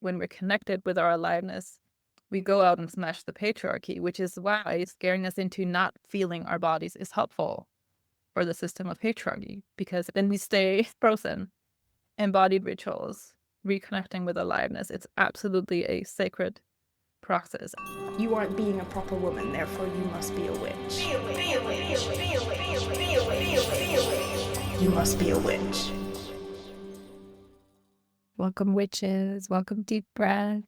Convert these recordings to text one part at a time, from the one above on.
when we're connected with our aliveness, we go out and smash the patriarchy, which is why scaring us into not feeling our bodies is helpful for the system of patriarchy, because then we stay frozen. Embodied rituals, reconnecting with aliveness, it's absolutely a sacred process. You aren't being a proper woman, therefore you must be a witch. You must be a witch. Welcome, witches. Welcome, deep breath.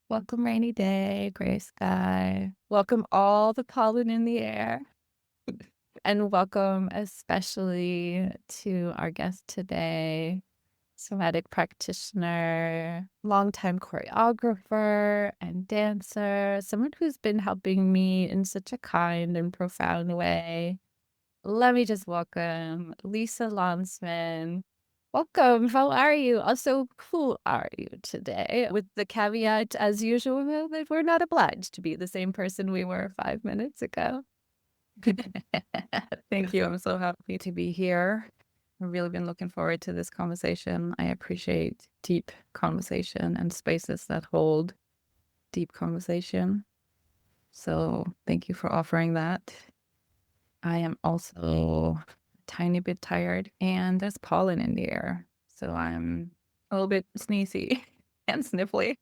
Welcome, rainy day, gray sky. Welcome, all the pollen in the air. And welcome especially to our guest today, somatic practitioner, longtime choreographer and dancer, someone who's been helping me in such a kind and profound way. Let me just welcome Lise Lønsmann. Welcome. How are you? Also, who are you today? With the caveat, as usual, that we're not obliged to be the same person we were 5 minutes ago. Thank you. I'm so happy to be here. I've really been looking forward to this conversation. I appreciate deep conversation and spaces that hold deep conversation. So thank you for offering that. I am also a tiny bit tired, and there's pollen in the air. So I'm a little bit sneezy and sniffly.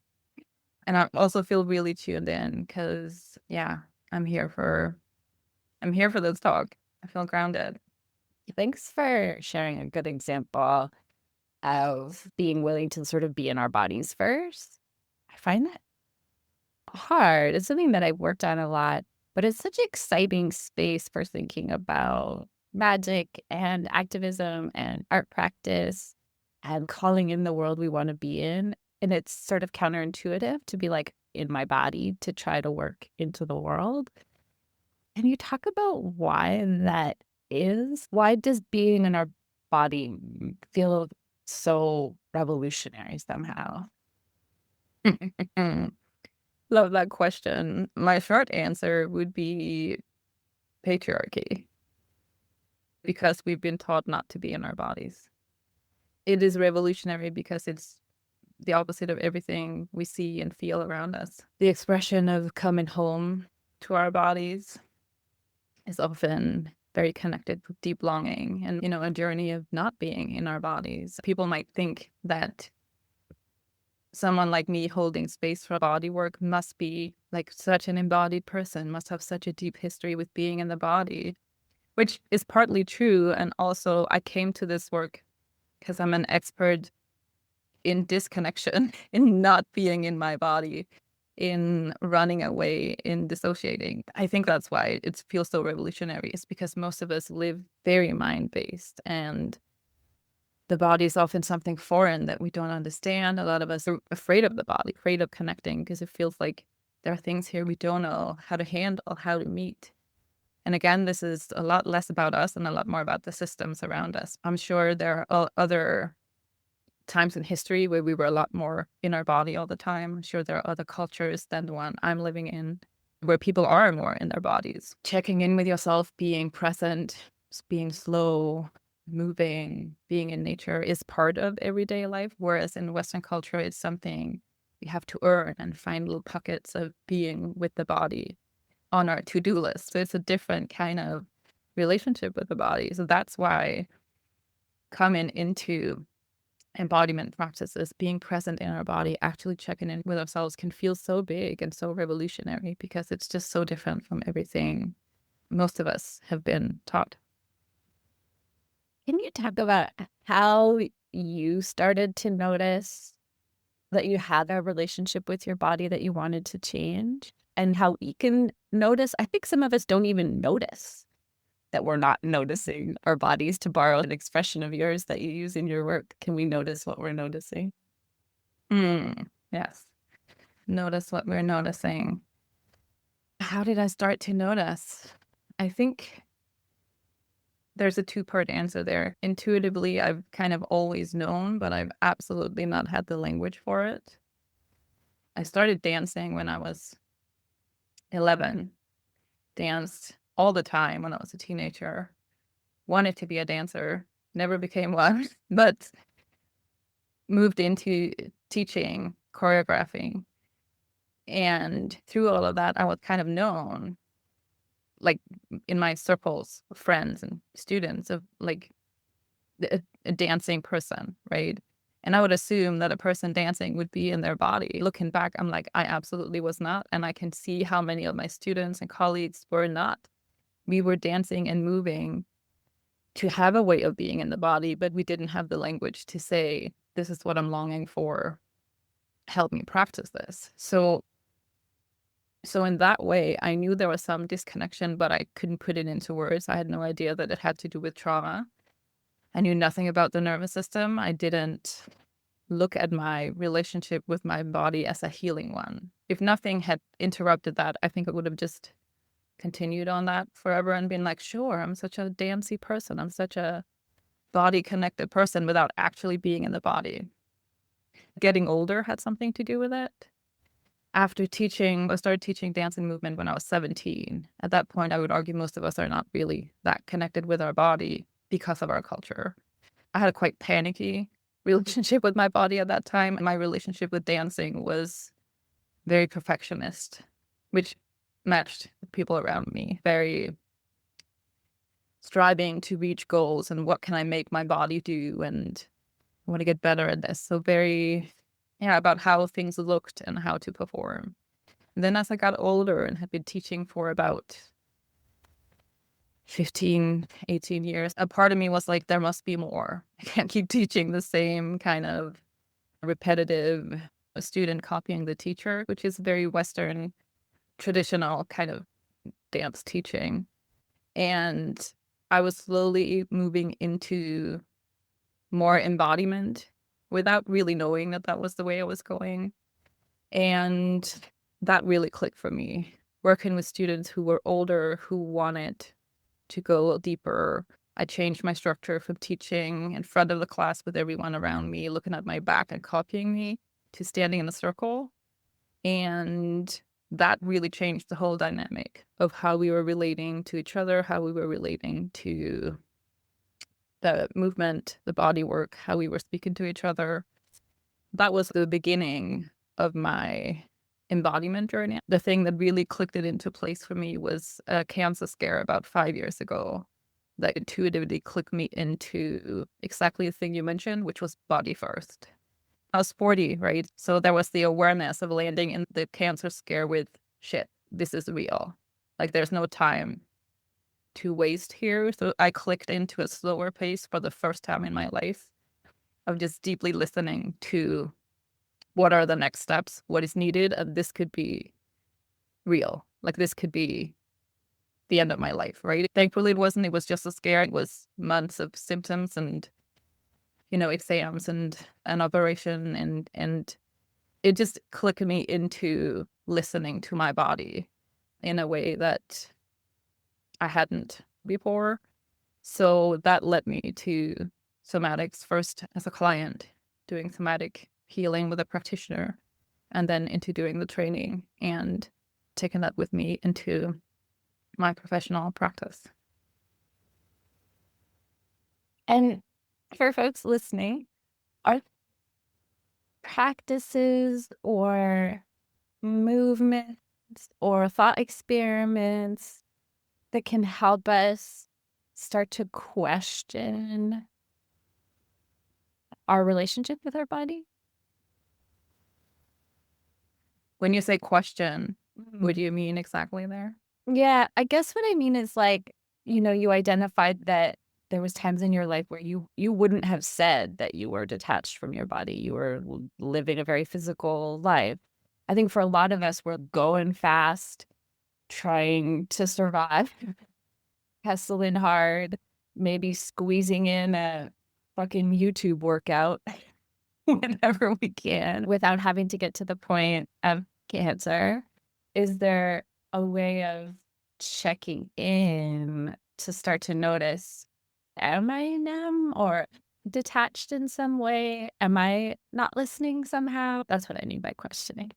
And I also feel really tuned in because, I'm here for this talk. I feel grounded. Thanks for sharing a good example of being willing to sort of be in our bodies first. I find that hard. It's something that I've worked on a lot, but it's such an exciting space for thinking about magic and activism and art practice and calling in the world we want to be in. And it's sort of counterintuitive to be like in my body to try to work into the world. And you talk about why that is. Why does being in our body feel so revolutionary somehow? Love that question. My short answer would be patriarchy, because we've been taught not to be in our bodies. It is revolutionary because it's the opposite of everything we see and feel around us. The expression of coming home to our bodies is often very connected with deep longing and, a journey of not being in our bodies. People might think that someone like me holding space for body work must be like such an embodied person, must have such a deep history with being in the body, which is partly true. And also I came to this work because I'm an expert in disconnection, in not being in my body, in running away, in dissociating. I think that's why it feels so revolutionary. It's because most of us live very mind-based, and the body is often something foreign that we don't understand. A lot of us are afraid of the body, afraid of connecting, because it feels like there are things here we don't know how to handle, how to meet. And again, this is a lot less about us and a lot more about the systems around us. I'm sure there are other times in history where we were a lot more in our body all the time. I'm sure there are other cultures than the one I'm living in where people are more in their bodies. Checking in with yourself, being present, being slow, moving, being in nature is part of everyday life, whereas in Western culture, it's something we have to earn and find little pockets of being with the body on our to-do list. So it's a different kind of relationship with the body. So that's why coming into embodiment practices, being present in our body, actually checking in with ourselves can feel so big and so revolutionary, because it's just so different from everything most of us have been taught. Can you talk about how you started to notice that you had a relationship with your body that you wanted to change, and how we can notice? I think some of us don't even notice that we're not noticing our bodies, to borrow an expression of yours that you use in your work. Can we notice what we're noticing? Yes. Notice what we're noticing. How did I start to notice? I think there's a two-part answer there. Intuitively, I've kind of always known, but I've absolutely not had the language for it. I started dancing when I was 11, danced all the time when I was a teenager, wanted to be a dancer, never became one, but moved into teaching, choreographing. And through all of that, I was kind of known, like in my circles of friends and students, of like a dancing person, right? And I would assume that a person dancing would be in their body. Looking back, I'm like, I absolutely was not. And I can see how many of my students and colleagues were not. We were dancing and moving to have a way of being in the body, but we didn't have the language to say, this is what I'm longing for. Help me practice this. So in that way, I knew there was some disconnection, but I couldn't put it into words. I had no idea that it had to do with trauma. I knew nothing about the nervous system. I didn't look at my relationship with my body as a healing one. If nothing had interrupted that, I think I would have just continued on that forever and been like, sure, I'm such a dancey person. I'm such a body-connected person without actually being in the body. Getting older had something to do with it. After teaching, I started teaching dance and movement when I was 17. At that point, I would argue most of us are not really that connected with our body because of our culture. I had a quite panicky relationship with my body at that time. And my relationship with dancing was very perfectionist, which matched the people around me. Very striving to reach goals and what can I make my body do, and I want to get better at this. So very, about how things looked and how to perform. And then as I got older and had been teaching for about 15, 18 years, a part of me was like, there must be more. I can't keep teaching the same kind of repetitive student copying the teacher, which is very Western, traditional kind of dance teaching. And I was slowly moving into more embodiment without really knowing that that was the way I was going. And that really clicked for me. Working with students who were older, who wanted to go deeper. I changed my structure from teaching in front of the class with everyone around me, looking at my back and copying me, to standing in a circle. And that really changed the whole dynamic of how we were relating to each other, how we were relating to the movement, the body work, how we were speaking to each other. That was the beginning of my embodiment journey. The thing that really clicked it into place for me was a cancer scare about 5 years ago that intuitively clicked me into exactly the thing you mentioned, which was body first. I was 40, right? So there was the awareness of landing in the cancer scare with, shit, this is real. Like, there's no time to waste here. So I clicked into a slower pace for the first time in my life of just deeply listening to what are the next steps, what is needed, and this could be real. Like, this could be the end of my life, right? Thankfully, it wasn't. It was just a scare. It was months of symptoms and, exams and an operation, and it just clicked me into listening to my body in a way that I hadn't before. So that led me to somatics, first as a client, doing somatic healing with a practitioner, and then into doing the training and taking that with me into my professional practice. And for folks listening, are practices or movements or thought experiments that can help us start to question our relationship with our body? When you say question, what do you mean exactly there? Yeah, I guess what I mean is, like, you identified that there was times in your life where you wouldn't have said that you were detached from your body. You were living a very physical life. I think for a lot of us, we're going fast, trying to survive, hustling hard, maybe squeezing in a fucking YouTube workout whenever we can without having to get to the point of cancer. Is there a way of checking in to start to notice, am I numb or detached in some way? Am I not listening somehow? That's what I mean by questioning.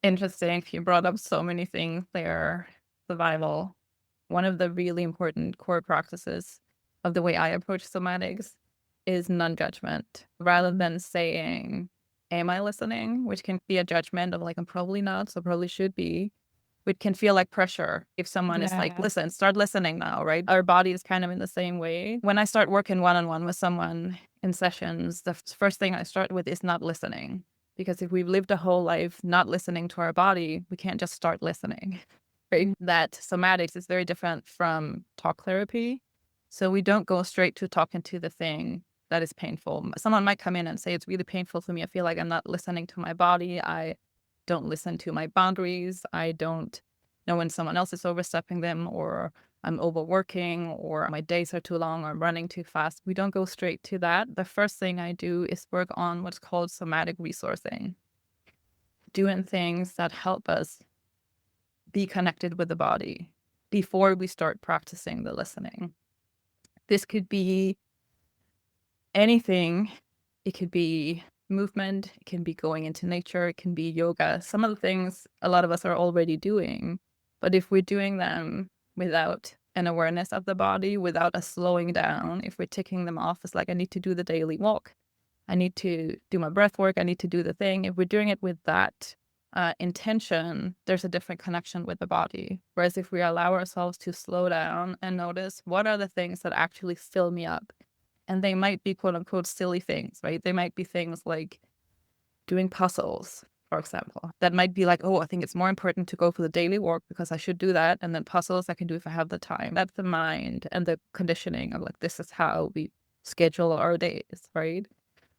Interesting. You brought up so many things there. Survival. One of the really important core practices of the way I approach somatics is non-judgment, rather than saying, am I listening? Which can be a judgment of like, I'm probably not, so probably should be. It can feel like pressure if someone is like, listen, start listening now, right? Our body is kind of in the same way. When I start working one-on-one with someone in sessions, the first thing I start with is not listening. Because if we've lived a whole life not listening to our body, we can't just start listening, right? That somatics is very different from talk therapy. So we don't go straight to talking to the thing that is painful. Someone might come in and say, it's really painful for me. I feel like I'm not listening to my body. I don't listen to my boundaries. I don't know when someone else is overstepping them, or I'm overworking, or my days are too long, or I'm running too fast. We don't go straight to that. The first thing I do is work on what's called somatic resourcing, doing things that help us be connected with the body before we start practicing the listening. This could be anything. It could be movement, it can be going into nature, it can be yoga. Some of the things a lot of us are already doing, but if we're doing them without an awareness of the body, without a slowing down, if we're ticking them off as like, I need to do the daily walk, I need to do my breath work, I need to do the thing. If we're doing it with that intention, there's a different connection with the body. Whereas if we allow ourselves to slow down and notice what are the things that actually fill me up, and they might be quote unquote silly things, right? They might be things like doing puzzles, for example. That might be like, oh, I think it's more important to go for the daily walk because I should do that. And then puzzles I can do if I have the time. That's the mind and the conditioning of like, this is how we schedule our days, right?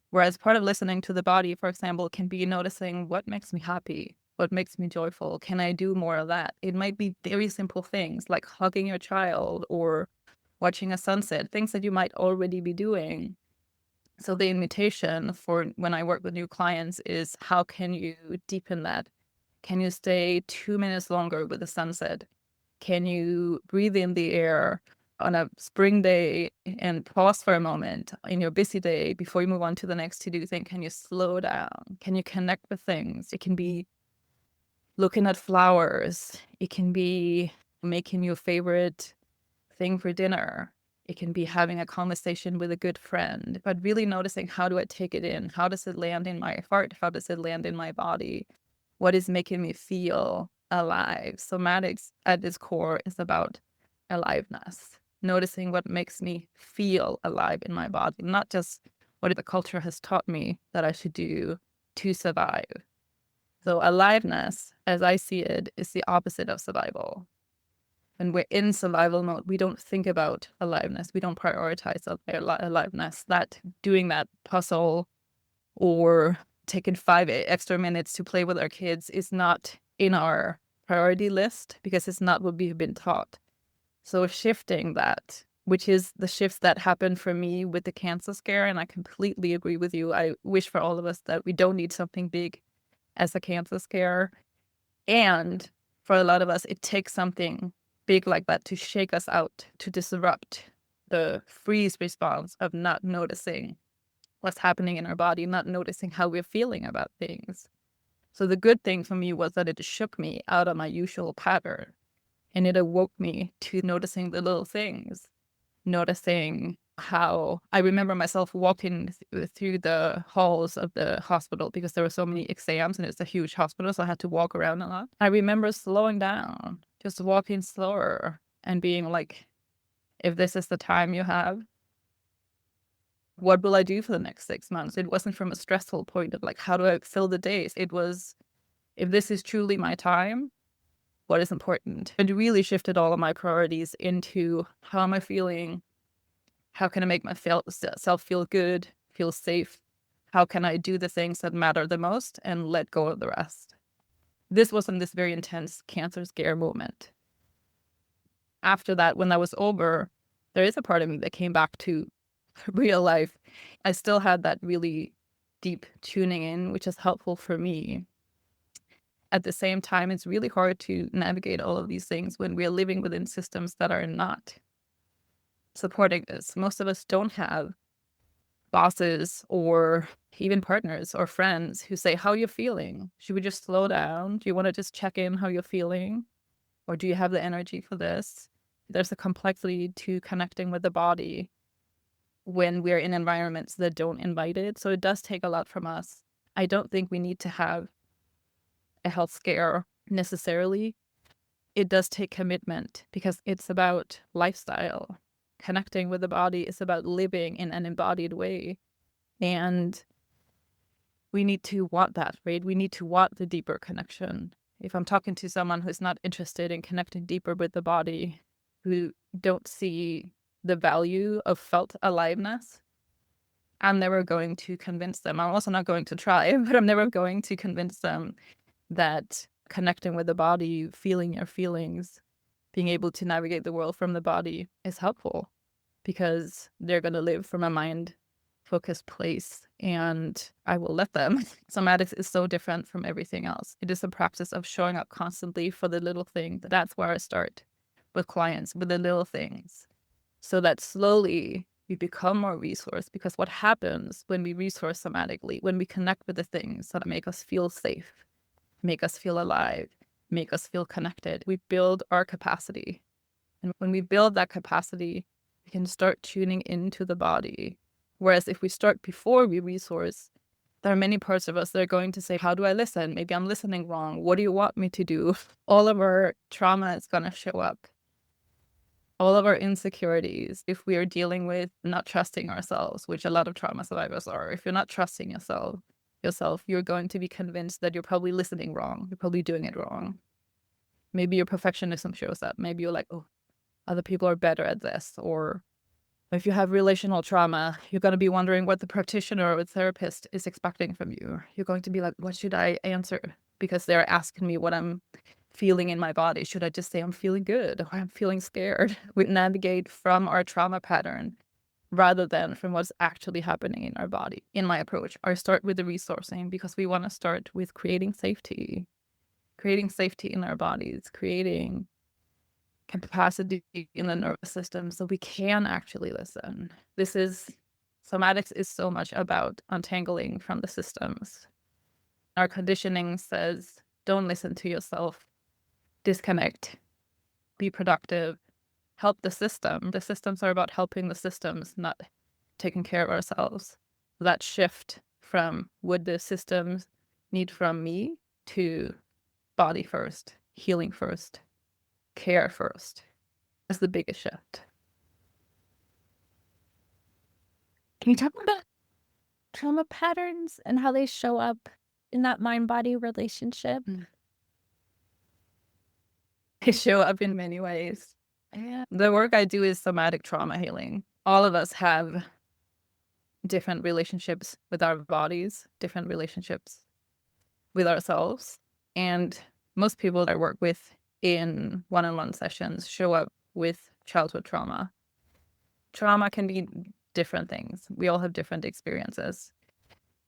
Whereas part of listening to the body, for example, can be noticing what makes me happy, what makes me joyful. Can I do more of that? It might be very simple things like hugging your child or watching a sunset, things that you might already be doing. So the invitation for when I work with new clients is, how can you deepen that? Can you stay 2 minutes longer with the sunset? Can you breathe in the air on a spring day and pause for a moment in your busy day before you move on to the next to-do thing? Can you slow down? Can you connect with things? It can be looking at flowers. It can be making your favorite thing for dinner. It can be having a conversation with a good friend, but really noticing, how do I take it in? How does it land in my heart? How does it land in my body? What is making me feel alive? Somatics at its core is about aliveness, noticing what makes me feel alive in my body, not just what the culture has taught me that I should do to survive. So aliveness, as I see it, is the opposite of survival. When we're in survival mode, we don't think about aliveness. We don't prioritize aliveness. That doing that puzzle or taking 5 extra minutes to play with our kids is not in our priority list because it's not what we've been taught. So shifting that, which is the shifts that happened for me with the cancer scare, and I completely agree with you. I wish for all of us that we don't need something big as a cancer scare. And for a lot of us, it takes something big like that to shake us out, to disrupt the freeze response of not noticing what's happening in our body, not noticing how we're feeling about things. So the good thing for me was that it shook me out of my usual pattern, and it awoke me to noticing the little things, noticing how I remember myself walking through the halls of the hospital because there were so many exams and it's a huge hospital, so I had to walk around a lot. I remember slowing down, just walking slower and being like, if this is the time you have, what will I do for the next 6 months? It wasn't from a stressful point of like, how do I fill the days? It was, if this is truly my time, what is important? It really shifted all of my priorities into, how am I feeling? How can I make myself feel good, feel safe? How can I do the things that matter the most and let go of the rest? This wasn't this very intense cancer scare moment. After that, when that was over, there is a part of me that came back to real life. I still had that really deep tuning in, which is helpful for me. At the same time, it's really hard to navigate all of these things when we're living within systems that are not supporting this. Most of us don't have bosses or even partners or friends who say, how are you feeling? Should we just slow down? Do you want to just check in how you're feeling? Or do you have the energy for this? There's a complexity to connecting with the body when we're in environments that don't invite it. So it does take a lot from us. I don't think we need to have a health scare necessarily. It does take commitment because it's about lifestyle. Connecting with the body is about living in an embodied way. And we need to want that, right? We need to want the deeper connection. If I'm talking to someone who's not interested in connecting deeper with the body, who don't see the value of felt aliveness, I'm never going to convince them. I'm also not going to try, but I'm never going to convince them that connecting with the body, feeling your feelings, being able to navigate the world from the body is helpful, because they're going to live from a mind-focused place, and I will let them. Somatics is so different from everything else. It is a practice of showing up constantly for the little thing. That's where I start with clients, with the little things, so that slowly we become more resourced. Because what happens when we resource somatically, when we connect with the things that make us feel safe, make us feel alive, make us feel connected, we build our capacity. And when we build that capacity, we can start tuning into the body. Whereas if we start before we resource, there are many parts of us that are going to say, how do I listen? Maybe I'm listening wrong. What do you want me to do? All of our trauma is going to show up. All of our insecurities, if we are dealing with not trusting ourselves, which a lot of trauma survivors are. If you're not trusting yourself, you're going to be convinced that you're probably listening wrong. You're probably doing it wrong. Maybe your perfectionism shows up. Maybe you're like, oh, other people are better at this. Or if you have relational trauma, you're going to be wondering what the practitioner or the therapist is expecting from you. You're going to be like, what should I answer? Because they're asking me what I'm feeling in my body. Should I just say I'm feeling good or I'm feeling scared? We navigate from our trauma pattern rather than from what's actually happening in our body. In my approach, I start with the resourcing because we want to start with creating safety in our bodies, creating capacity in the nervous system so we can actually listen. Somatics is so much about untangling from the systems. Our conditioning says, don't listen to yourself, disconnect, be productive, help the system. The systems are about helping the systems, not taking care of ourselves. That shift from what the systems need from me to body first, healing first, care first. That's the biggest shift. Can you talk about trauma patterns and how they show up in that mind-body relationship? They show up in many ways. Yeah. The work I do is somatic trauma healing. All of us have different relationships with our bodies, different relationships with ourselves. And most people I work with in one-on-one sessions show up with childhood trauma. Trauma can be different things. We all have different experiences.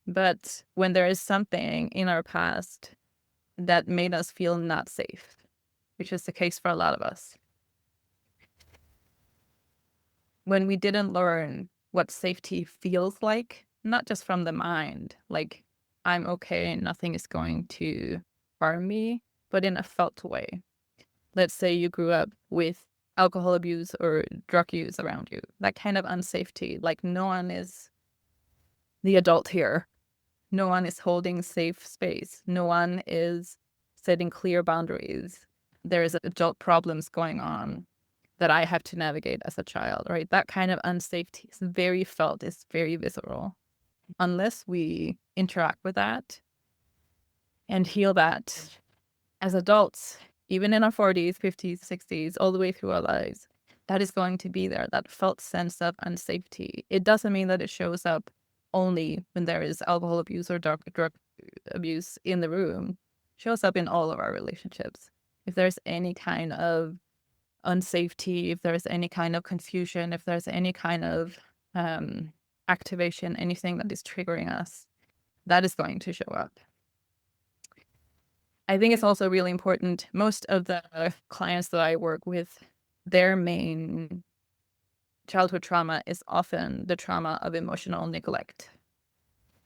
But when there is something in our past that made us feel not safe, which is the case for a lot of us, when we didn't learn what safety feels like, not just from the mind, like I'm okay, nothing is going to harm me, but in a felt way. Let's say you grew up with alcohol abuse or drug use around you, that kind of unsafety, like no one is the adult here. No one is holding safe space. No one is setting clear boundaries. There is adult problems going on that I have to navigate as a child, right? That kind of unsafety is very felt, it's very visceral. Unless we interact with that and heal that as adults, even in our 40s, 50s, 60s, all the way through our lives, that is going to be there, that felt sense of unsafety. It doesn't mean that it shows up only when there is alcohol abuse or drug abuse in the room. It shows up in all of our relationships. If there's any kind of unsafety, if there's any kind of confusion, if there's any kind of activation, anything that is triggering us, that is going to show up. I think it's also really important. Most of the clients that I work with, their main childhood trauma is often the trauma of emotional neglect,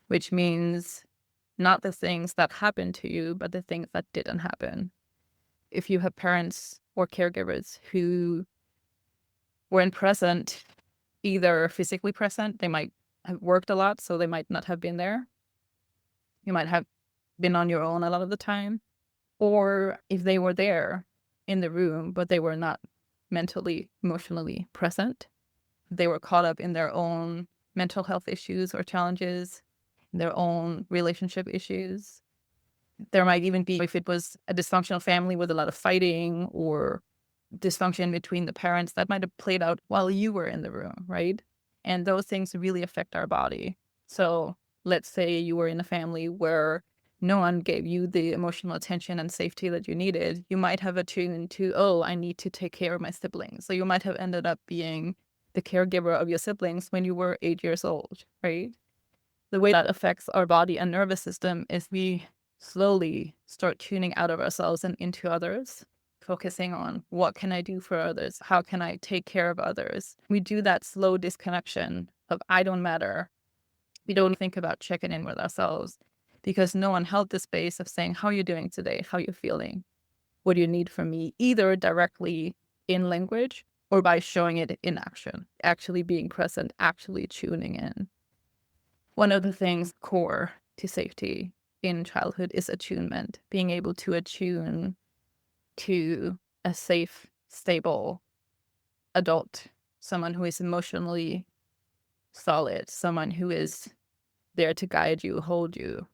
which means not the things that happened to you, but the things that didn't happen. If you have parents or caregivers who weren't present either physically present, they might have worked a lot, so they might not have been there. You might have been on your own a lot of the time. Or if they were there in the room, but they were not mentally, emotionally present, they were caught up in their own mental health issues or challenges, their own relationship issues. There might even be, if it was a dysfunctional family with a lot of fighting or dysfunction between the parents, that might have played out while you were in the room, right? And those things really affect our body. So let's say you were in a family where no one gave you the emotional attention and safety that you needed. You might have attuned to, oh, I need to take care of my siblings. So you might have ended up being the caregiver of your siblings when you were 8 years old, right? The way that affects our body and nervous system is we slowly start tuning out of ourselves and into others, focusing on what can I do for others? How can I take care of others? We do that slow disconnection of I don't matter. We don't think about checking in with ourselves because no one held the space of saying, how are you doing today? How are you feeling? What do you need from me? Either directly in language or by showing it in action, actually being present, actually tuning in. One of the things core to safety in childhood is attunement, being able to attune to a safe, stable adult, someone who is emotionally solid, someone who is there to guide you, hold you,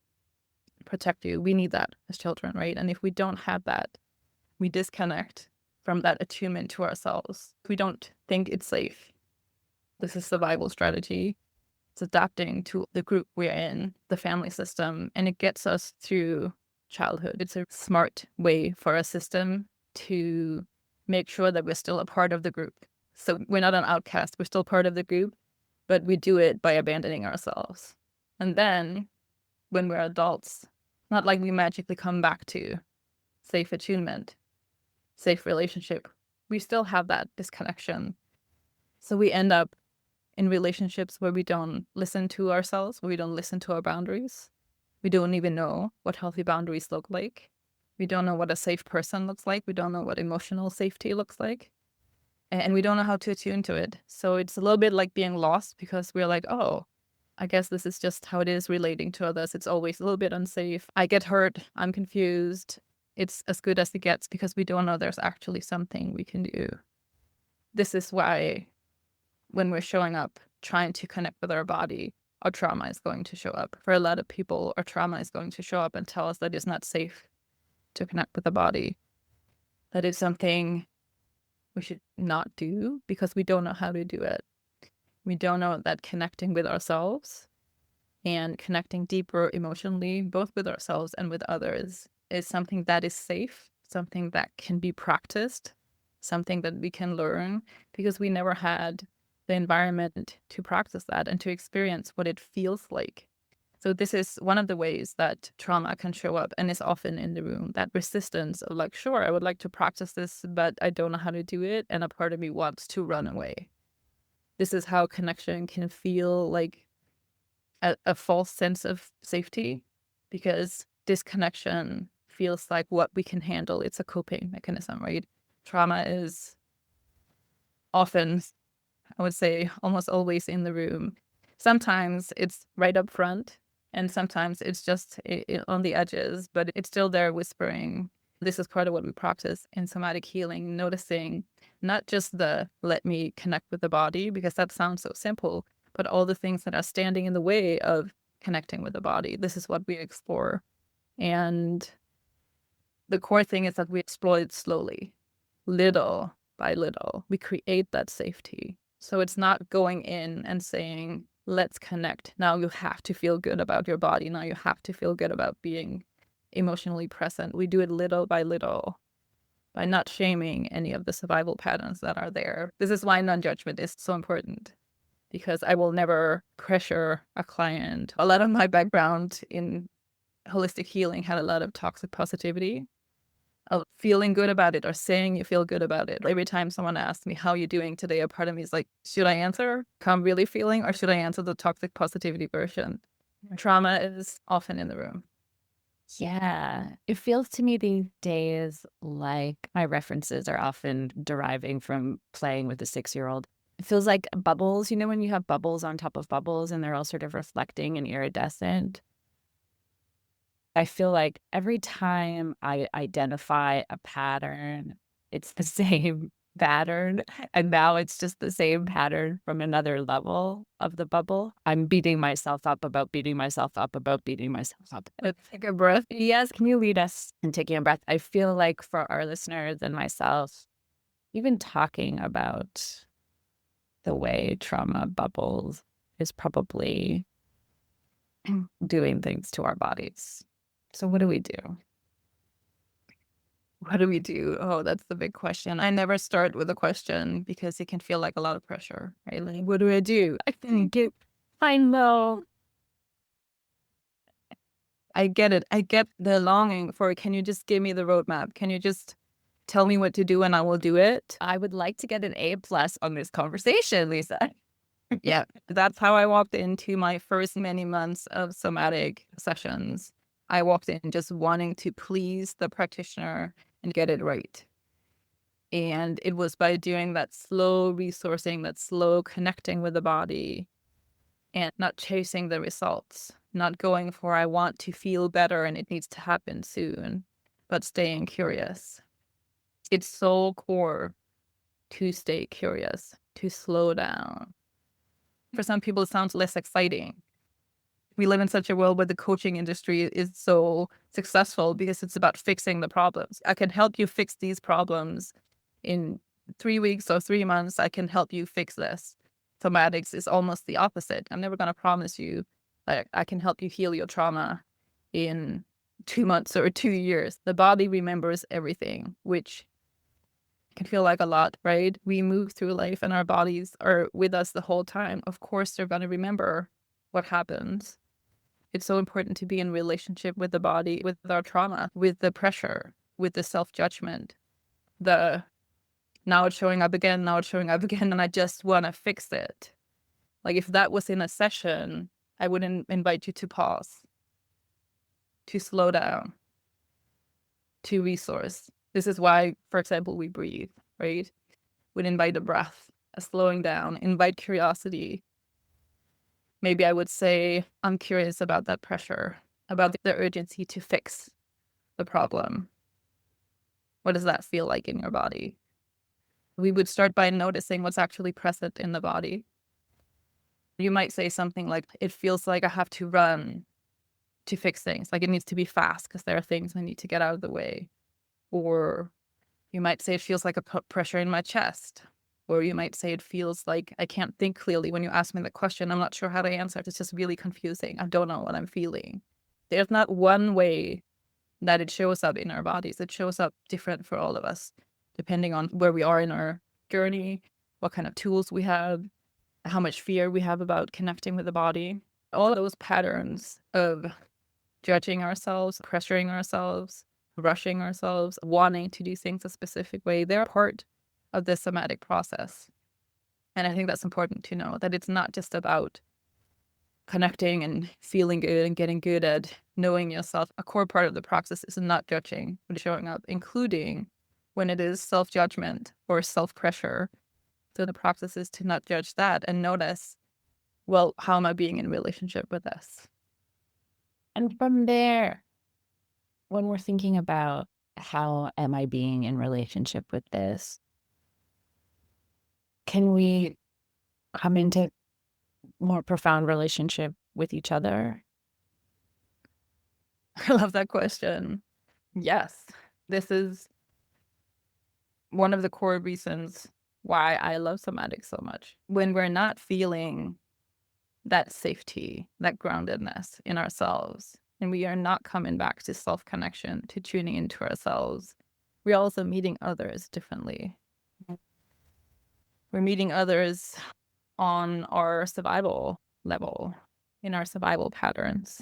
protect you. We need that as children, right? And if we don't have that, we disconnect from that attunement to ourselves. We don't think it's safe. This is survival strategy. It's adapting to the group we're in, the family system, and it gets us through childhood. It's a smart way for a system to make sure that we're still a part of the group. So we're not an outcast, we're still part of the group, but we do it by abandoning ourselves. And then when we're adults, not like we magically come back to safe attunement, safe relationship. We still have that disconnection. So we end up in relationships where we don't listen to ourselves, where we don't listen to our boundaries. We don't even know what healthy boundaries look like. We don't know what a safe person looks like. We don't know what emotional safety looks like. And we don't know how to attune to it. So it's a little bit like being lost because we're like, oh, I guess this is just how it is relating to others. It's always a little bit unsafe. I get hurt. I'm confused. It's as good as it gets because we don't know there's actually something we can do. This is why when we're showing up, trying to connect with our body, our trauma is going to show up. For a lot of people, our trauma is going to show up and tell us that it's not safe to connect with the body. That is something we should not do because we don't know how to do it. We don't know that connecting with ourselves and connecting deeper emotionally, both with ourselves and with others, is something that is safe, something that can be practiced, something that we can learn because we never had the environment to practice that and to experience what it feels like. So this is one of the ways that trauma can show up and is often in the room, that resistance of like, sure, I would like to practice this, but I don't know how to do it. And a part of me wants to run away. This is how connection can feel like a false sense of safety because disconnection feels like what we can handle. It's a coping mechanism, right? Trauma is often, I would say, almost always in the room. Sometimes it's right up front, and sometimes it's just on the edges, but it's still there whispering. This is part of what we practice in somatic healing, noticing not just the let me connect with the body, because that sounds so simple, but all the things that are standing in the way of connecting with the body. This is what we explore. And the core thing is that we explore it slowly, little by little. We create that safety. So it's not going in and saying, let's connect. Now you have to feel good about your body. Now you have to feel good about being emotionally present. We do it little by little by not shaming any of the survival patterns that are there. This is why non-judgment is so important, because I will never pressure a client. A lot of my background in holistic healing had a lot of toxic positivity, of feeling good about it or saying you feel good about it. Every time someone asks me, how are you doing today? A part of me is like, should I answer how I'm really feeling or should I answer the toxic positivity version? Trauma is often in the room. Yeah, it feels to me these days like my references are often deriving from playing with a 6-year-old It feels like bubbles, when you have bubbles on top of bubbles and they're all sort of reflecting and iridescent. I feel like every time I identify a pattern, it's the same pattern. And now it's just the same pattern from another level of the bubble. I'm beating myself up about beating myself up about beating myself up. Take a breath. Yes, can you lead us in taking a breath? I feel like for our listeners and myself, even talking about the way trauma bubbles is probably doing things to our bodies. So what do we do? What do we do? Oh, that's the big question. I never start with a question because it can feel like a lot of pressure, right? Like, what do I do? I know. I get it. I get the longing for, can you just give me the roadmap? Can you just tell me what to do and I will do it? I would like to get an A+ on this conversation, Lisa. Yeah, that's how I walked into my first many months of somatic sessions. I walked in just wanting to please the practitioner and get it right. And it was by doing that slow resourcing, that slow connecting with the body and not chasing the results, not going for, I want to feel better and it needs to happen soon, but staying curious. It's so core to stay curious, to slow down. For some people, it sounds less exciting. We live in such a world where the coaching industry is so successful because it's about fixing the problems. I can help you fix these problems in 3 weeks or 3 months. I can help you fix this. Somatics is almost the opposite. I'm never going to promise you that I can help you heal your trauma in 2 months or 2 years. The body remembers everything, which can feel like a lot, right? We move through life and our bodies are with us the whole time. Of course, they're going to remember what happens. It's so important to be in relationship with the body, with our trauma, with the pressure, with the self-judgment, the now it's showing up again, and I just want to fix it. Like if that was in a session, I would invite you to pause, to slow down, to resource. This is why, for example, we breathe, right? We'd invite a breath, a slowing down, invite curiosity. Maybe I would say, I'm curious about that pressure, about the urgency to fix the problem. What does that feel like in your body? We would start by noticing what's actually present in the body. You might say something like, it feels like I have to run to fix things. Like it needs to be fast because there are things I need to get out of the way. Or you might say it feels like a pressure in my chest. Or you might say it feels like I can't think clearly when you ask me the question. I'm not sure how to answer it. It's just really confusing. I don't know what I'm feeling. There's not one way that it shows up in our bodies. It shows up different for all of us, depending on where we are in our journey, what kind of tools we have, how much fear we have about connecting with the body. All those patterns of judging ourselves, pressuring ourselves, rushing ourselves, wanting to do things a specific way, they're part of the somatic process. And I think that's important to know, that it's not just about connecting and feeling good and getting good at knowing yourself. A core part of the process is not judging, but showing up, including when it is self-judgment or self-pressure. So the process is to not judge that and notice, well, how am I being in relationship with this? And from there, when we're thinking about how am I being in relationship with this, can we come into more profound relationship with each other? I love that question. Yes, this is one of the core reasons why I love somatics so much. When we're not feeling that safety, that groundedness in ourselves, and we are not coming back to self-connection, to tuning into ourselves, we're also meeting others differently. We're meeting others on our survival level, in our survival patterns.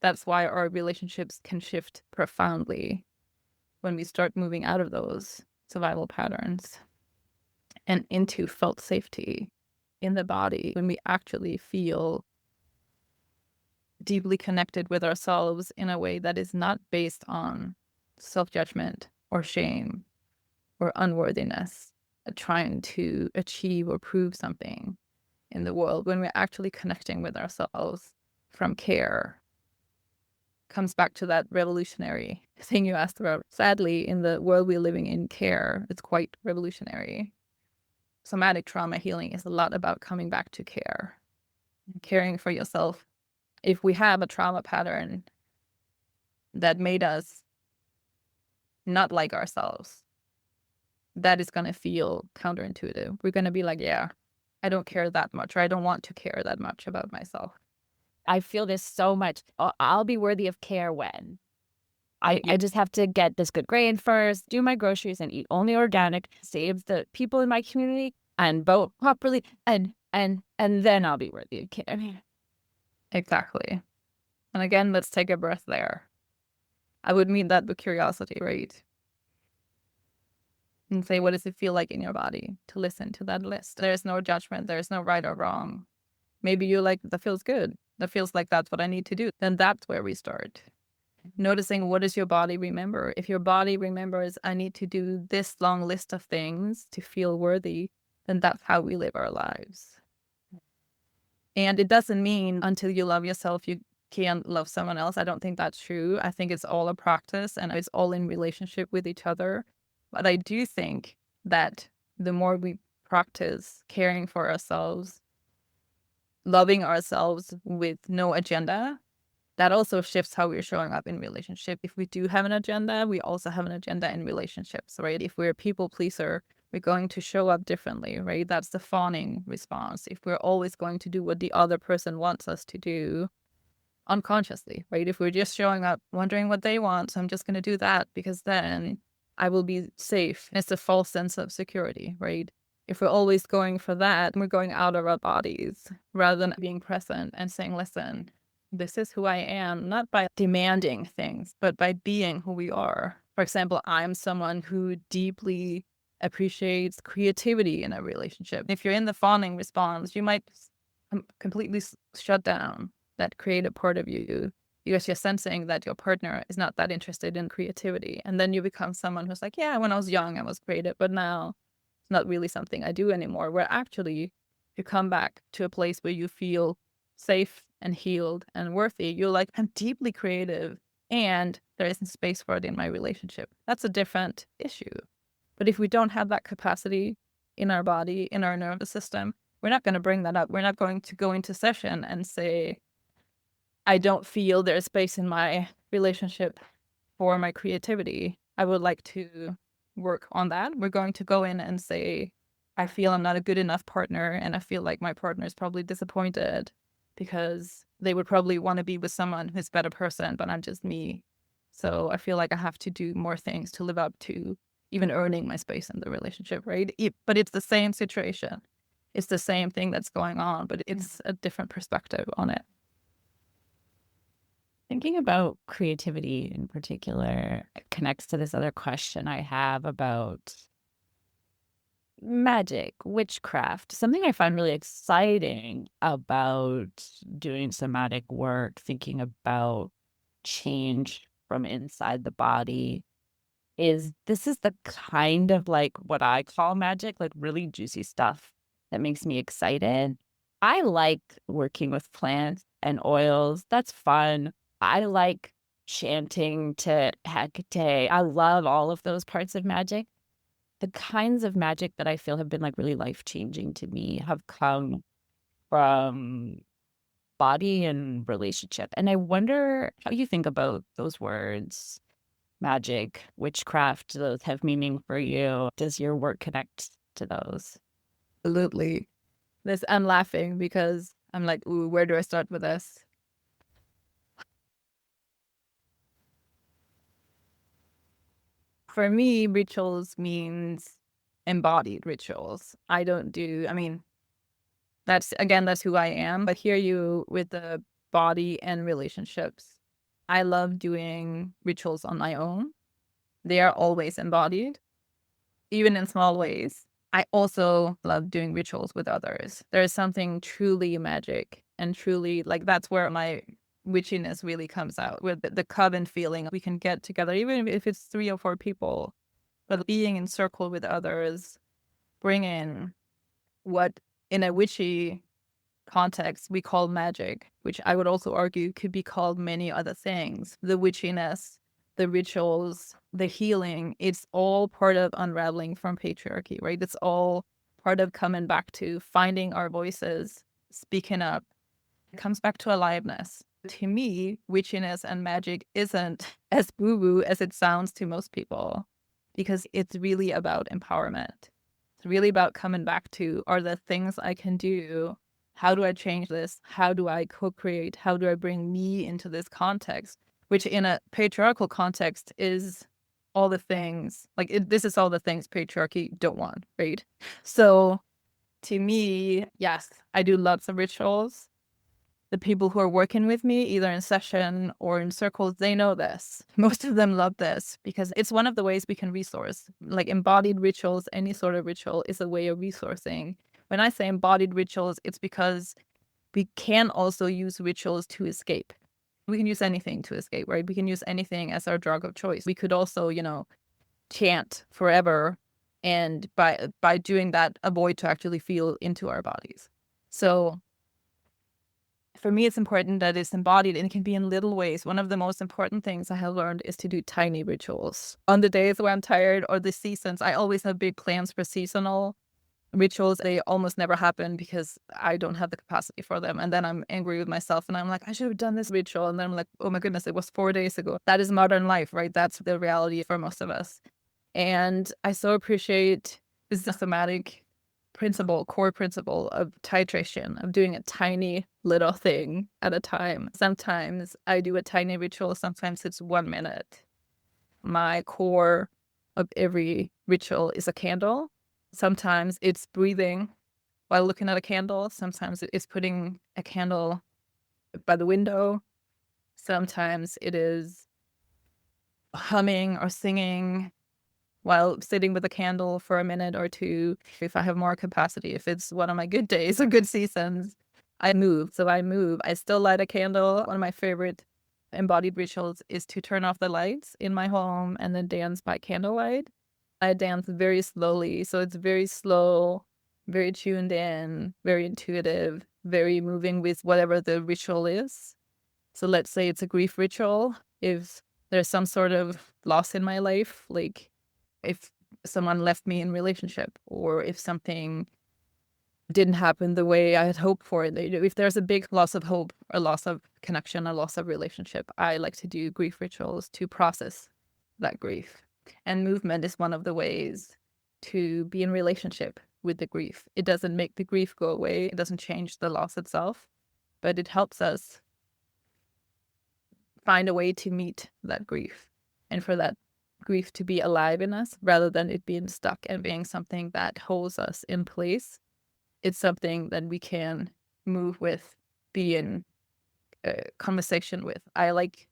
That's why our relationships can shift profoundly when we start moving out of those survival patterns and into felt safety in the body, when we actually feel deeply connected with ourselves in a way that is not based on self-judgment or shame or unworthiness, trying to achieve or prove something in the world, when we're actually connecting with ourselves from care. Comes back to that revolutionary thing you asked about. Sadly, in the world we're living in, care, it's quite revolutionary. Somatic trauma healing is a lot about coming back to care, caring for yourself. If we have a trauma pattern that made us not like ourselves, that is going to feel counterintuitive. We're going to be like, yeah, I don't care that much, or I don't want to care that much about myself. I feel this so much. I'll be worthy of care when I just have to get this good grade first, do my groceries and eat only organic, save the people in my community and vote properly, and then I'll be worthy of care. Exactly. And again, let's take a breath there. I would mean that with curiosity, right? And say, what does it feel like in your body to listen to that list? There's no judgment. There's no right or wrong. Maybe you're like, that feels good. That feels like that's what I need to do. Then that's where we start. Noticing, what does your body remember? If your body remembers, I need to do this long list of things to feel worthy, then that's how we live our lives. And it doesn't mean until you love yourself, you can't love someone else. I don't think that's true. I think it's all a practice and it's all in relationship with each other. But I do think that the more we practice caring for ourselves, loving ourselves with no agenda, that also shifts how we're showing up in relationship. If we do have an agenda, we also have an agenda in relationships, right? If we're a people pleaser, we're going to show up differently, right? That's the fawning response. If we're always going to do what the other person wants us to do unconsciously, right? If we're just showing up wondering what they want, so I'm just going to do that because then I will be safe. It's a false sense of security, right? If we're always going for that, we're going out of our bodies rather than being present and saying, listen, this is who I am, not by demanding things, but by being who we are. For example, I'm someone who deeply appreciates creativity in a relationship. If you're in the fawning response, you might completely shut down that creative part of you because you're sensing that your partner is not that interested in creativity. And then you become someone who's like, yeah, when I was young, I was creative, but now it's not really something I do anymore. Where actually you come back to a place where you feel safe and healed and worthy. You're like, I'm deeply creative and there isn't space for it in my relationship. That's a different issue. But if we don't have that capacity in our body, in our nervous system, we're not going to bring that up. We're not going to go into session and say, I don't feel there's space in my relationship for my creativity. I would like to work on that. We're going to go in and say, I feel I'm not a good enough partner and I feel like my partner is probably disappointed because they would probably want to be with someone who's a better person, but I'm just me. So I feel like I have to do more things to live up to even earning my space in the relationship, right? But it's the same situation. It's the same thing that's going on, but it's a different perspective on it. Thinking about creativity in particular connects to this other question I have about magic, witchcraft. Something I find really exciting about doing somatic work, thinking about change from inside the body, is this is the kind of like what I call magic, like really juicy stuff that makes me excited. I like working with plants and oils. That's fun. I like chanting to Hecate. I love all of those parts of magic. The kinds of magic that I feel have been like really life-changing to me have come from body and relationship. And I wonder how you think about those words, magic, witchcraft. Do those have meaning for you? Does your work connect to those? Absolutely. I'm laughing because I'm like, ooh, where do I start with this? For me, rituals means embodied rituals. I mean, that's who I am. But hear you with the body and relationships. I love doing rituals on my own. They are always embodied, even in small ways. I also love doing rituals with others. There is something truly magic and truly like that's where my witchiness really comes out with the coven feeling. We can get together, even if it's 3 or 4 people, but being in circle with others bring in what in a witchy context we call magic, which I would also argue could be called many other things. The witchiness, the rituals, the healing, it's all part of unraveling from patriarchy, right? It's all part of coming back to finding our voices, speaking up. It comes back to aliveness. To me, witchiness and magic isn't as woo-woo as it sounds to most people, because it's really about empowerment. It's really about coming back to, are there things I can do? How do I change this? How do I co-create? How do I bring me into this context? Which in a patriarchal context is all the things, this is all the things patriarchy don't want, right? So to me, yes, I do lots of rituals. The people who are working with me, either in session or in circles, they know this. Most of them love this because it's one of the ways we can resource. Like embodied rituals, any sort of ritual is a way of resourcing. When I say embodied rituals, it's because we can also use rituals to escape. We can use anything to escape, right? We can use anything as our drug of choice. We could also, chant forever, and by doing that, avoid to actually feel into our bodies. So for me, it's important that it's embodied, and it can be in little ways. One of the most important things I have learned is to do tiny rituals. On the days where I'm tired or the seasons, I always have big plans for seasonal rituals. They almost never happen because I don't have the capacity for them. And then I'm angry with myself and I'm like, I should have done this ritual. And then I'm like, oh my goodness, it was 4 days ago. That is modern life, right? That's the reality for most of us. And I so appreciate this systematic core principle of titration, of doing a tiny little thing at a time. Sometimes I do a tiny ritual, sometimes it's 1 minute. My core of every ritual is a candle. Sometimes it's breathing while looking at a candle. Sometimes it's putting a candle by the window. Sometimes it is humming or singing while sitting with a candle for a minute or two. If I have more capacity, if it's one of my good days or good seasons, I move. So I move. I still light a candle. One of my favorite embodied rituals is to turn off the lights in my home and then dance by candlelight. I dance very slowly. So it's very slow, very tuned in, very intuitive, very moving with whatever the ritual is. So let's say it's a grief ritual. If there's some sort of loss in my life, like if someone left me in relationship, or if something didn't happen the way I had hoped for it, if there's a big loss of hope, a loss of connection, a loss of relationship, I like to do grief rituals to process that grief. And movement is one of the ways to be in relationship with the grief. It doesn't make the grief go away. It doesn't change the loss itself, but it helps us find a way to meet that grief, and for that grief to be alive in us rather than it being stuck and being something that holds us in place. It's something that we can move with, be in conversation with. I like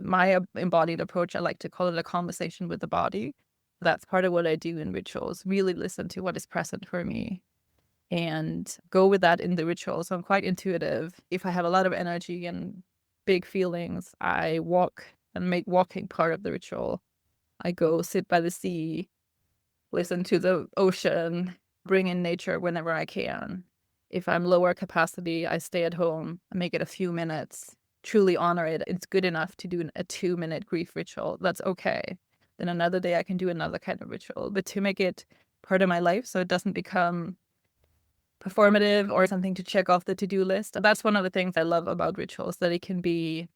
my embodied approach. I like to call it a conversation with the body. That's part of what I do in rituals. Really listen to what is present for me and go with that in the ritual. So I'm quite intuitive. If I have a lot of energy and big feelings, I walk and make walking part of the ritual. I go sit by the sea, listen to the ocean, bring in nature whenever I can. If I'm lower capacity, I stay at home, I make it a few minutes, truly honor it. It's good enough to do a 2-minute grief ritual. That's okay. Then another day I can do another kind of ritual. But to make it part of my life so it doesn't become performative or something to check off the to-do list. That's one of the things I love about rituals, that it can be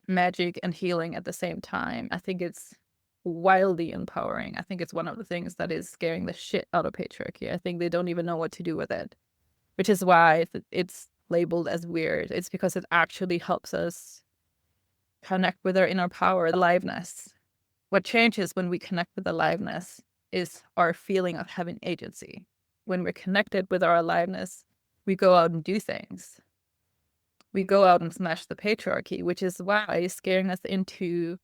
magic and healing at the same time. I think it's wildly empowering. I think it's one of the things that is scaring the shit out of patriarchy. I think they don't even know what to do with it, which is why it's labeled as weird. It's because it actually helps us connect with our inner power, aliveness. What changes when we connect with aliveness is our feeling of having agency. When we're connected with our aliveness, we go out and do things. We go out and smash the patriarchy, which is why scaring us into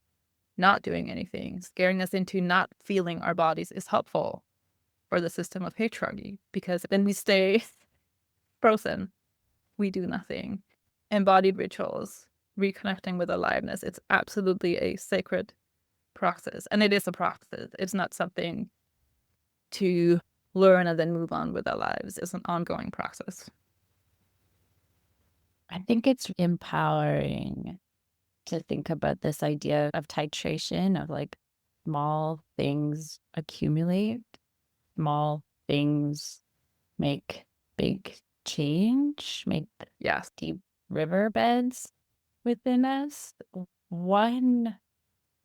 not doing anything, scaring us into not feeling our bodies is helpful for the system of patriarchy, because then we stay frozen. We do nothing. Embodied rituals, reconnecting with aliveness, it's absolutely a sacred process. And it is a process. It's not something to learn and then move on with our lives. It's an ongoing process. I think it's empowering to think about this idea of titration, of like small things accumulate, small things make big change, make Yes. deep riverbeds within us. One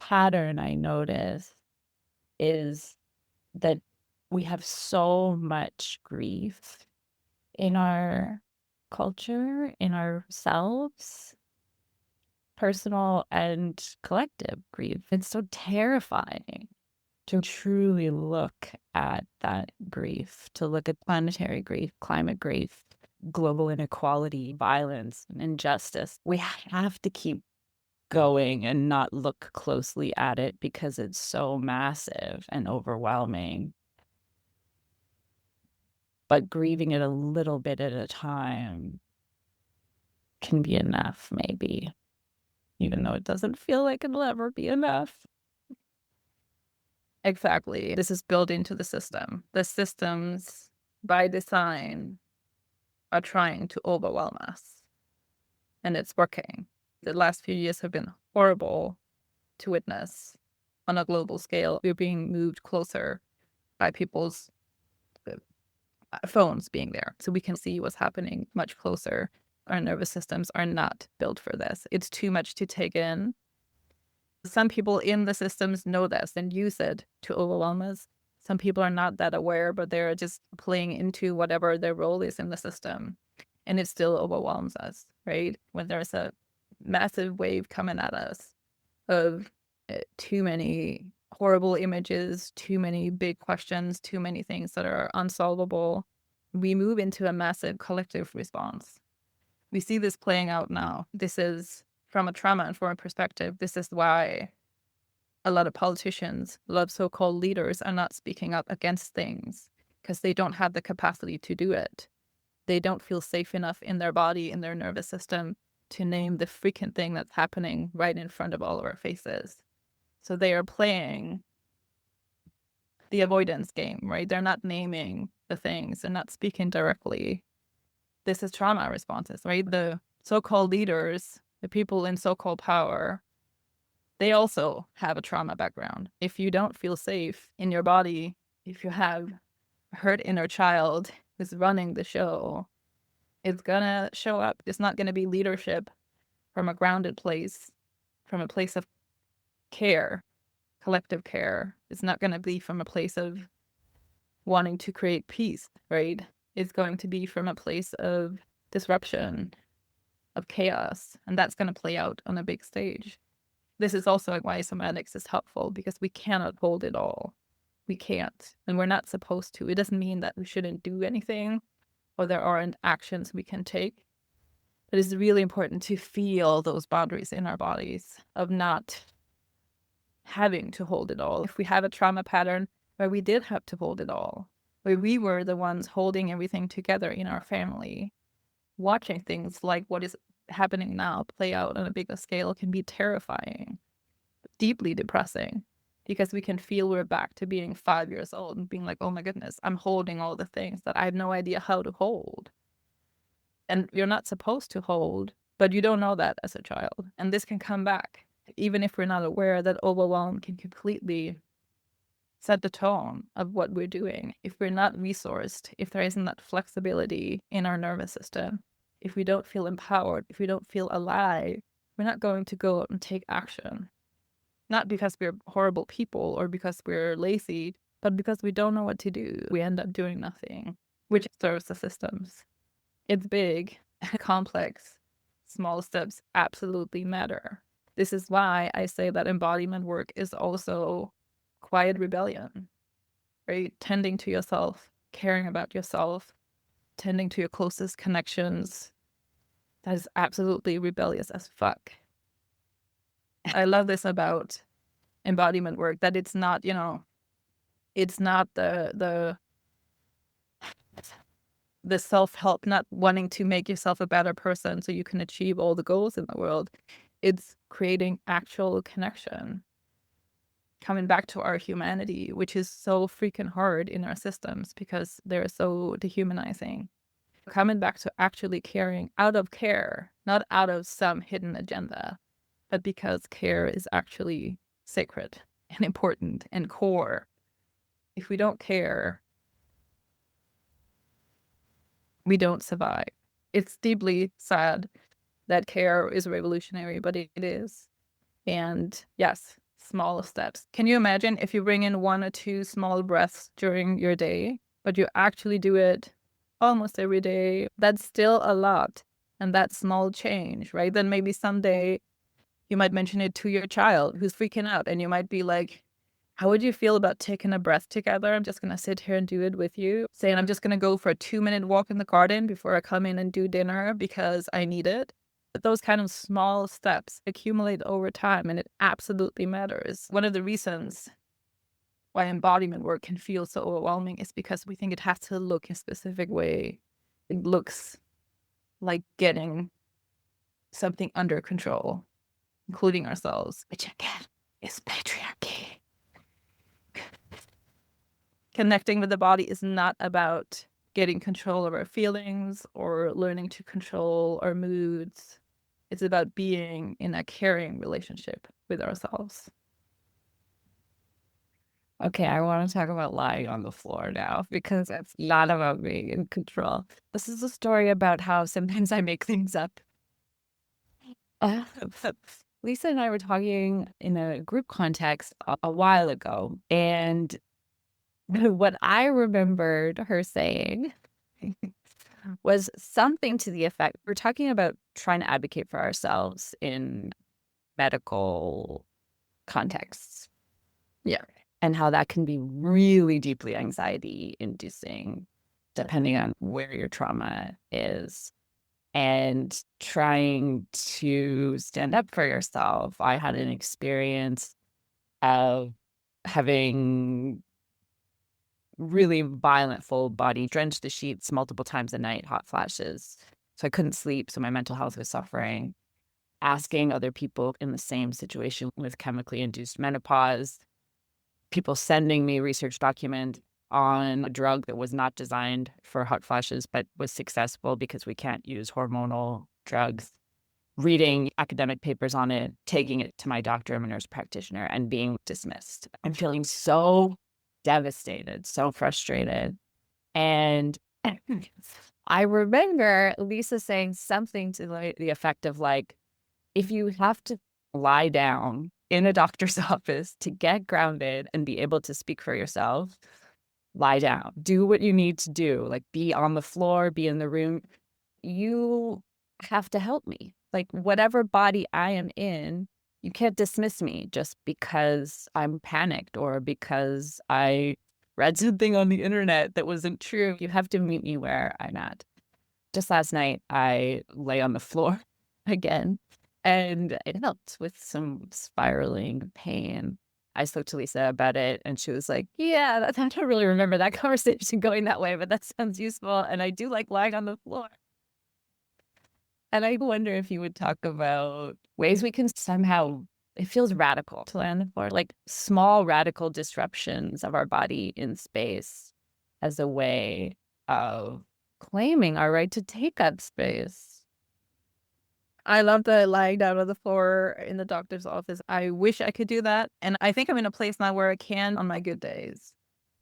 pattern I notice is that we have so much grief in our culture, in ourselves, personal and collective grief. It's so terrifying to truly look at that grief, to look at planetary grief, climate grief, global inequality, violence, and injustice. We have to keep going and not look closely at it because it's so massive and overwhelming. But grieving it a little bit at a time can be enough, maybe, even though it doesn't feel like it'll ever be enough. Exactly. This is built into the system. The systems, by design, are trying to overwhelm us. And it's working. The last few years have been horrible to witness on a global scale. We're being moved closer by people's phones being there. So we can see what's happening much closer. Our nervous systems are not built for this. It's too much to take in. Some people in the systems know this and use it to overwhelm us. Some people are not that aware, but they're just playing into whatever their role is in the system. And it still overwhelms us, right? When there's a massive wave coming at us of too many horrible images, too many big questions, too many things that are unsolvable, we move into a massive collective response. We see this playing out now. This is from a trauma-informed perspective. This is why a lot of politicians, a lot of so-called leaders are not speaking up against things because they don't have the capacity to do it. They don't feel safe enough in their body, in their nervous system to name the freaking thing that's happening right in front of all of our faces. So they are playing the avoidance game, right? They're not naming the things. They're not speaking directly. This is trauma responses, right? The so-called leaders, the people in so-called power, they also have a trauma background. If you don't feel safe in your body, if you have a hurt inner child who's running the show, it's gonna show up. It's not gonna be leadership from a grounded place, from a place of care, collective care. It's not gonna be from a place of wanting to create peace, right? It's going to be from a place of disruption, of chaos, and that's going to play out on a big stage. This is also why somatics is helpful, because we cannot hold it all. We can't, and we're not supposed to. It doesn't mean that we shouldn't do anything or there aren't actions we can take. But it's really important to feel those boundaries in our bodies of not having to hold it all. If we have a trauma pattern where we did have to hold it all, where we were the ones holding everything together in our family, watching things like what is happening now play out on a bigger scale can be terrifying, deeply depressing, because we can feel we're back to being 5 years old and being like, oh my goodness, I'm holding all the things that I have no idea how to hold. And you're not supposed to hold, but you don't know that as a child. And this can come back. Even if we're not aware, that overwhelm can completely set the tone of what we're doing. If we're not resourced, if there isn't that flexibility in our nervous system, if we don't feel empowered, if we don't feel alive, we're not going to go out and take action. Not because we're horrible people or because we're lazy, but because we don't know what to do. We end up doing nothing, which serves the systems. It's big, complex. Small steps absolutely matter. This is why I say that embodiment work is also quiet rebellion, right? Tending to yourself, caring about yourself, tending to your closest connections. That is absolutely rebellious as fuck. I love this about embodiment work, that it's not, it's not the self-help, not wanting to make yourself a better person so you can achieve all the goals in the world. It's creating actual connection. coming back to our humanity, which is so freaking hard in our systems because they're so dehumanizing. Coming back to actually caring out of care, not out of some hidden agenda, but because care is actually sacred and important and core. If we don't care, we don't survive. It's deeply sad that care is revolutionary, but it is. And yes, small steps. Can you imagine if you bring in 1 or 2 small breaths during your day, but you actually do it almost every day? That's still a lot. And that small change, right? Then maybe someday you might mention it to your child who's freaking out, and you might be like, how would you feel about taking a breath together? I'm just going to sit here and do it with you. Saying, I'm just going to go for a 2-minute walk in the garden before I come in and do dinner because I need it. But those kind of small steps accumulate over time, and it absolutely matters. One of the reasons why embodiment work can feel so overwhelming is because we think it has to look a specific way. It looks like getting something under control, including ourselves, which again is patriarchy. Connecting with the body is not about getting control of our feelings or learning to control our moods. It's about being in a caring relationship with ourselves. Okay, I want to talk about lying on the floor now because it's not about being in control. This is a story about how sometimes I make things up. Lisa and I were talking in a group context a while ago, and what I remembered her saying was something to the effect, we're talking about trying to advocate for ourselves in medical contexts. Yeah. And how that can be really deeply anxiety inducing, depending on where your trauma is. And trying to stand up for yourself. I had an experience of having really violent full body, drenched the sheets multiple times a night, hot flashes. So I couldn't sleep. So my mental health was suffering. Asking other people in the same situation with chemically induced menopause, people sending me research document on a drug that was not designed for hot flashes, but was successful because we can't use hormonal drugs, reading academic papers on it, taking it to my doctor, I'm a nurse practitioner, and being dismissed. I'm feeling so devastated, so frustrated. And I remember Lisa saying something to the effect of like, if you have to lie down in a doctor's office to get grounded and be able to speak for yourself, lie down, do what you need to do, like be on the floor, be in the room. You have to help me. Like whatever body I am in, you can't dismiss me just because I'm panicked or because I read something on the internet that wasn't true. You have to meet me where I'm at. Just last night, I lay on the floor again. And it helped with some spiraling pain. I spoke to Lisa about it, and she was like, yeah, I don't really remember that conversation going that way, but that sounds useful. And I do like lying on the floor. And I wonder if you would talk about ways we can somehow, it feels radical to lie on the floor, like small radical disruptions of our body in space as a way of claiming our right to take up space. I love the lying down on the floor in the doctor's office. I wish I could do that. And I think I'm in a place now where I can on my good days.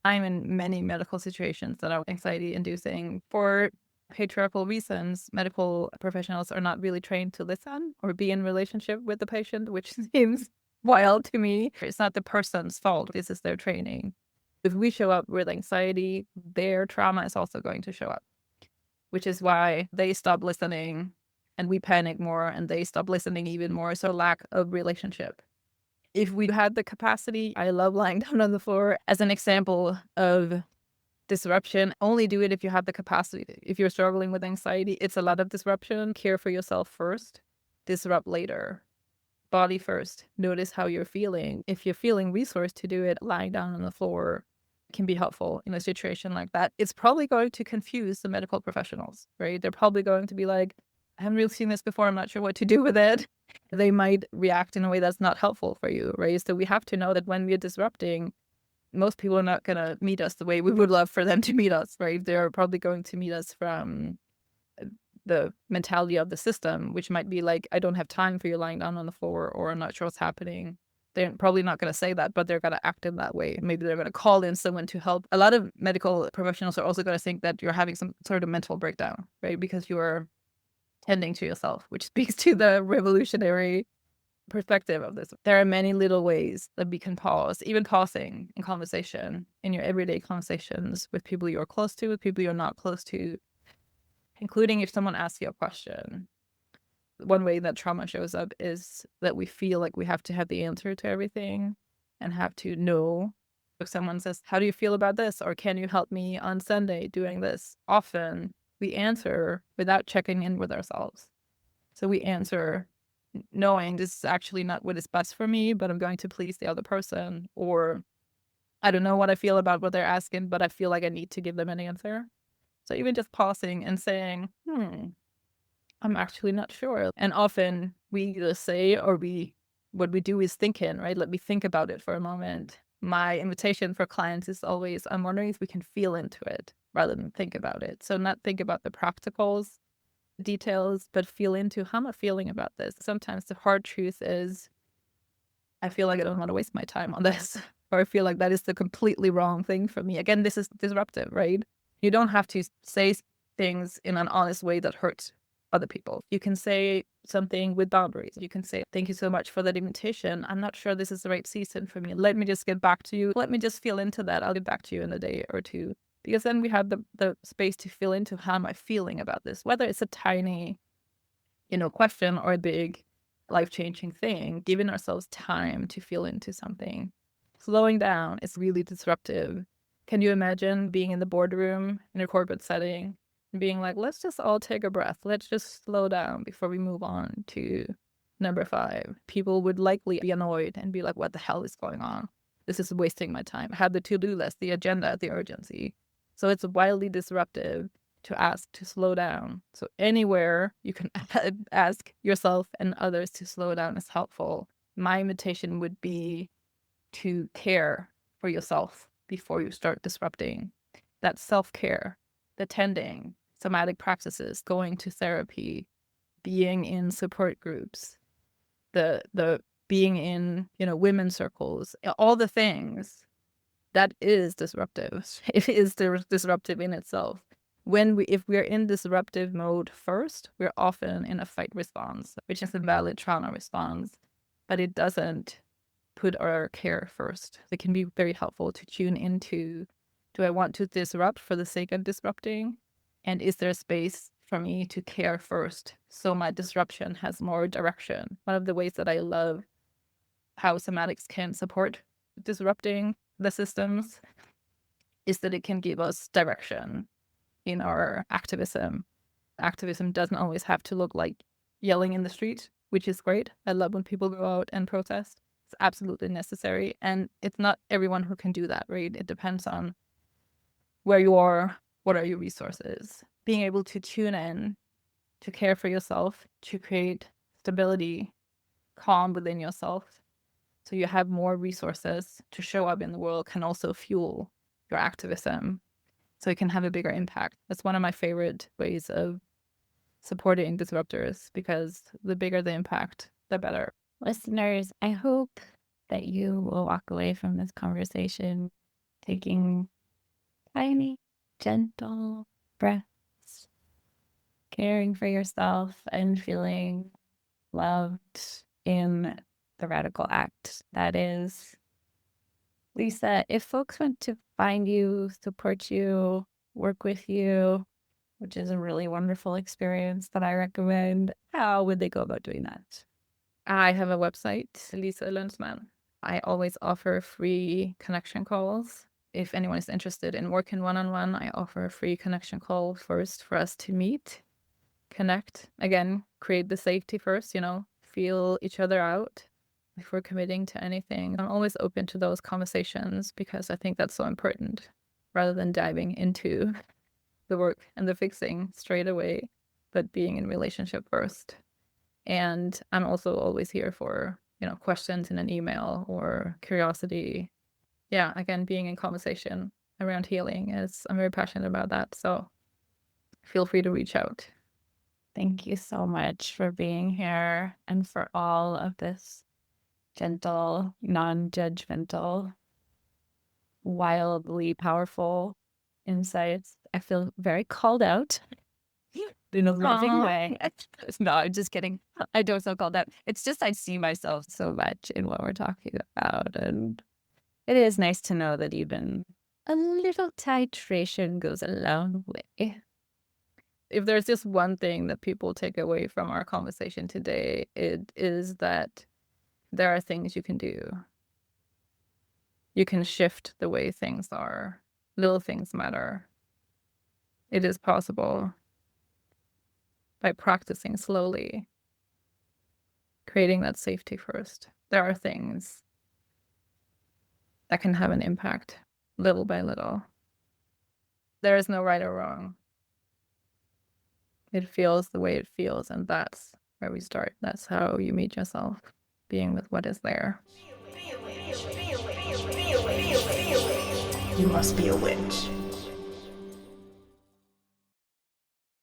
I'm in many medical situations that are anxiety inducing. For patriarchal reasons, medical professionals are not really trained to listen or be in relationship with the patient, which seems wild to me. It's not the person's fault. This is their training. If we show up with anxiety, their trauma is also going to show up, which is why they stop listening. And we panic more and they stop listening even more. So lack of relationship. If we had the capacity, I love lying down on the floor as an example of disruption. Only do it if you have the capacity. If you're struggling with anxiety, it's a lot of disruption. Care for yourself first, disrupt later. Body first. Notice how you're feeling. If you're feeling resourced to do it, lying down on the floor can be helpful in a situation like that. It's probably going to confuse the medical professionals, right? They're probably going to be like, I haven't really seen this before. I'm not sure what to do with it. They might react in a way that's not helpful for you, right? So we have to know that when we're disrupting, most people are not going to meet us the way we would love for them to meet us, right? They're probably going to meet us from the mentality of the system, which might be like, I don't have time for you lying down on the floor, or I'm not sure what's happening. They're probably not going to say that, but they're going to act in that way. Maybe they're going to call in someone to help. A lot of medical professionals are also going to think that you're having some sort of mental breakdown, right? Because you're tending to yourself, which speaks to the revolutionary perspective of this. There are many little ways that we can pause, even pausing in conversation, in your everyday conversations with people you're close to, with people you're not close to, including if someone asks you a question. One way that trauma shows up is that we feel like we have to have the answer to everything and have to know. If someone says, how do you feel about this? Or can you help me on Sunday doing this? Often we answer without checking in with ourselves. So we answer knowing this is actually not what is best for me, but I'm going to please the other person. Or I don't know what I feel about what they're asking, but I feel like I need to give them an answer. So even just pausing and saying, I'm actually not sure. And often we either say, or what we do is think in, right? Let me think about it for a moment. My invitation for clients is always, I'm wondering if we can feel into it rather than think about it. So not think about the practicals, details, but feel into, how am I feeling about this? Sometimes the hard truth is, I feel like I don't want to waste my time on this, or I feel like that is the completely wrong thing for me. Again, this is disruptive, right? You don't have to say things in an honest way that hurts other people. You can say something with boundaries. You can say, thank you so much for that invitation. I'm not sure this is the right season for me. Let me just get back to you. Let me just feel into that. I'll get back to you in a day or two. Because then we have the space to feel into, how am I feeling about this? Whether it's a tiny, question or a big life-changing thing, giving ourselves time to feel into something. Slowing down is really disruptive. Can you imagine being in the boardroom in a corporate setting and being like, let's just all take a breath. Let's just slow down before we move on to number 5. People would likely be annoyed and be like, what the hell is going on? This is wasting my time. I had the to-do list, the agenda, the urgency. So it's wildly disruptive to ask to slow down. So anywhere you can ask yourself and others to slow down is helpful. My invitation would be to care for yourself before you start disrupting. That self-care, the tending, somatic practices, going to therapy, being in support groups, the being in, women's circles, all the things, that is disruptive. It is disruptive in itself. If we're in disruptive mode first, we're often in a fight response, which is a valid trauma response, but it doesn't put our care first. It can be very helpful to tune into, do I want to disrupt for the sake of disrupting? And is there space for me to care first so my disruption has more direction? One of the ways that I love how somatics can support disrupting the systems is that it can give us direction in our activism. Activism doesn't always have to look like yelling in the street, which is great. I love when people go out and protest. It's absolutely necessary. And it's not everyone who can do that, right? It depends on where you are, what are your resources. Being able to tune in, to care for yourself, to create stability, calm within yourself, so you have more resources to show up in the world, can also fuel your activism, so it can have a bigger impact. That's one of my favorite ways of supporting disruptors, because the bigger the impact, the better. Listeners, I hope that you will walk away from this conversation taking tiny, gentle breaths, caring for yourself, and feeling loved in the radical act that is. Lisa, if folks want to find you, support you, work with you, which is a really wonderful experience that I recommend, how would they go about doing that? I have a website, Lise Lønsmann. I always offer free connection calls. If anyone is interested in working one-on-one, I offer a free connection call first for us to meet, connect. Again, create the safety first, feel each other out before committing to anything. I'm always open to those conversations because I think that's so important, rather than diving into the work and the fixing straight away. but being in relationship first. And I'm also always here for, questions in an email or curiosity. Yeah, again, being in conversation around healing I'm very passionate about that. So feel free to reach out. Thank you so much for being here and for all of this gentle, non-judgmental, wildly powerful insights. I feel very called out in a loving way. No, I'm just kidding. I don't feel called out. It's just I see myself so much in what we're talking about. And it is nice to know that even a little titration goes a long way. If there's just one thing that people take away from our conversation today, it is that there are things you can do. You can shift the way things are. Little things matter. It is possible by practicing slowly, creating that safety first. There are things that can have an impact little by little. There is no right or wrong. It feels the way it feels, and that's where we start. That's how you meet yourself, being with what is there. You must be a witch.